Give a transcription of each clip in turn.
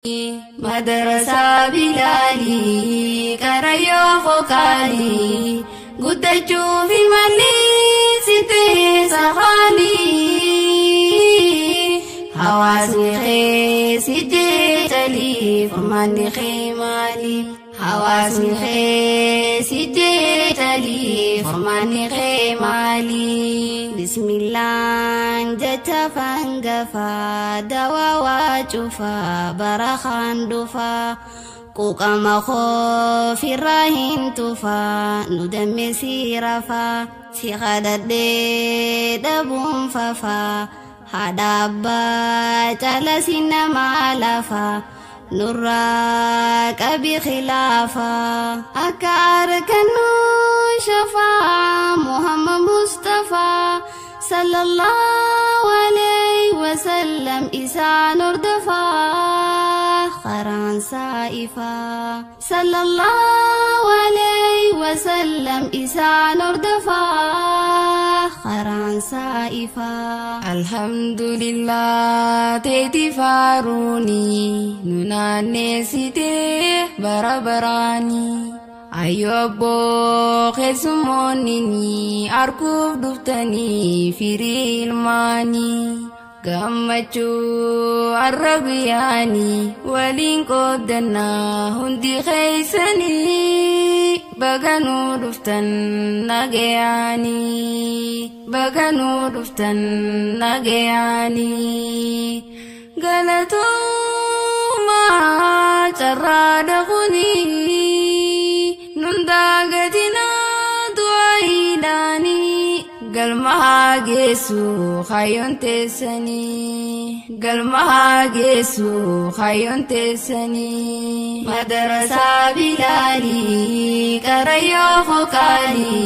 Madrasa Bilali Karayo Fokali Gudachu fi mali site sahali Hawasni khe site tali Famani khe mali Hawasni khe site tali Famani khe mali Bismillah jata fangafa dawa wajufa barakhan dufa Kukama kho firahin tufa nudame sirafa sikhadade dabum fafa hadabba cala sinama alafa nurra kabi khilafa akar kanu shafa Muhammad Mustafa sallallahu alaihi wasallam isa nurdafa qaran saifa sallallahu alaihi wasallam isa nurdafa qaran saifa alhamdulillah teti faruni nunane site barabarani Ayobo kesumonini arkuf duftani firil mani Gammachu arrabiyani walin kodana hundi khaysani baganu duftan nagayani baganu duftan nagayani galatuma charrada khuni Nundagatina duaidani Galmaha gesu khayon tesani Galmaha gesu khayon tesani Madrasa Bilali Karayo Fokali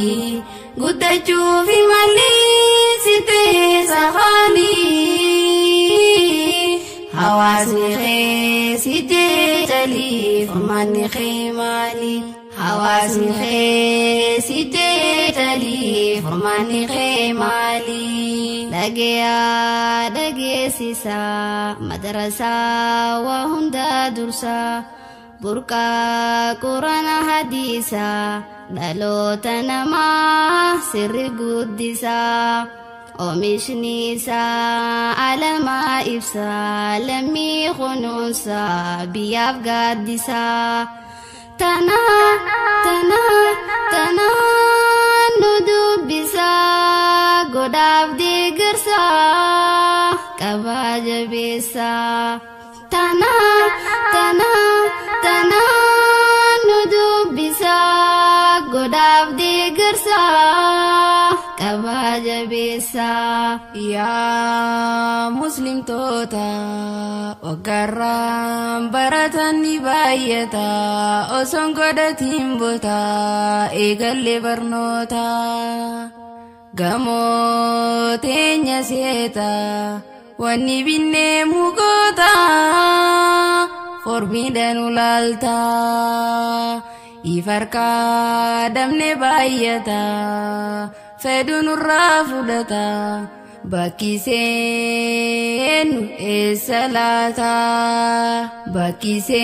Gudachu fi mali site sahali Hawasni khe site tali Famani khe mali Hawasni khe site tali Famani khe mali Lagaya dage sisa Madrasa wa hunda dursa Burka Quran hadisa Dalota nama sirri guddisa Omishnisa alama ifsa Lami khununsa biyaf gaddisa Tana nudubisa Godaf digersa Kabaja bisa Tana nudubisa Godaf digersa Kabaja bisa Ya Muslim tota Wagaram baratan nibayata Osong goda timbota Egalle barnota Gamo tenya seta Wani binne mugota Forbidan ulalta Ifarka damne bayata Fedun rafudata Bakisenu esalata Bakisenu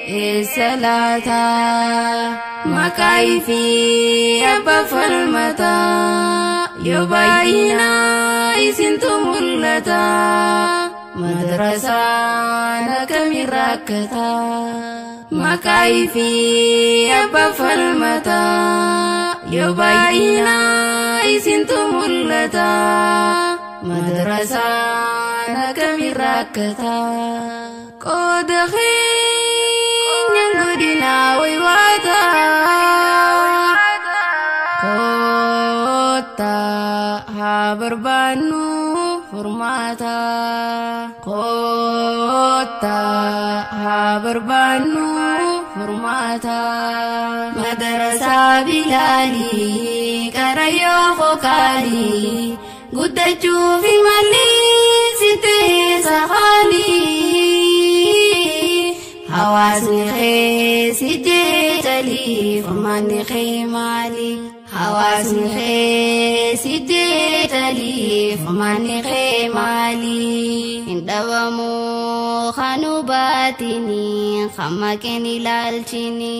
esalata Makaifi abba falmata Yobayina isintumulata Madrasa nakamirakata Makaifi abba falmata Yobayina isintumulata Madrasa nakamirakata Kodakhin yanudina wiwata Kota haberbanu formata Kota haberbanu formata Madrasa Bilali Karayo Fokali Gudachu fi mali site sahali Hawasni khe site tali Famani khe mali Hawasni khe site tali Famani khe mali Indawamu waanu baatini khamaqeen ilaalchini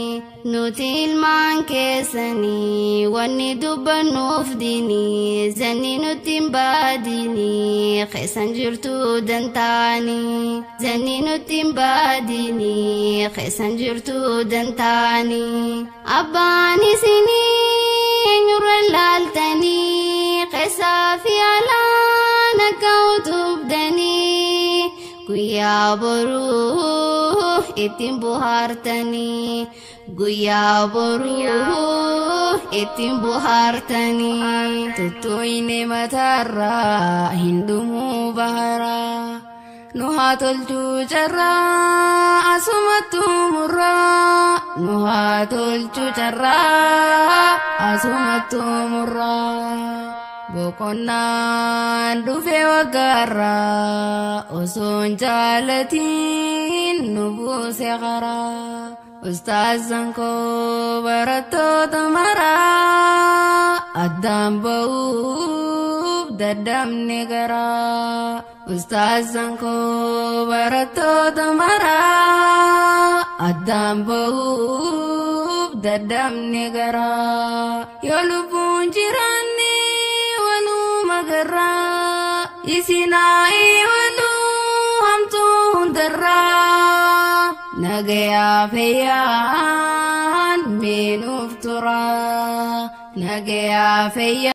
nuti ilmaan keessanii wanni dubbannuuf dini zanni nuti hin baadini keessan jirtu dantaani zanni nuti hin baadini keessan jirtu dantaani abbaan isinii eenyurra laaltanii keessaa fi alaa nagaa utubdanii guyyaa boruu ittiin bohaartanii guyyaa boruu ittiin bohaartanii tuttuuyne mataarraa hin dhumuu baharaa nu haa tolchuu carraa asumattu murraa nu haa tolchuu carraa asumattu murraa boqonnaan dhufe waggaarraa osoon jaalatiin nu buuse qaraa ustaazan koo barattoota maraa addaan ba'uuf daddabne garaa ustaazan koo barattoota maraa addaan ba'uuf daddabne garaa yoo lubbuun jiraanne waluma garraa isinaa waluu hamtuu hundarraa nagayaa fayyaan meenuuf turaa nagayaa fayyaan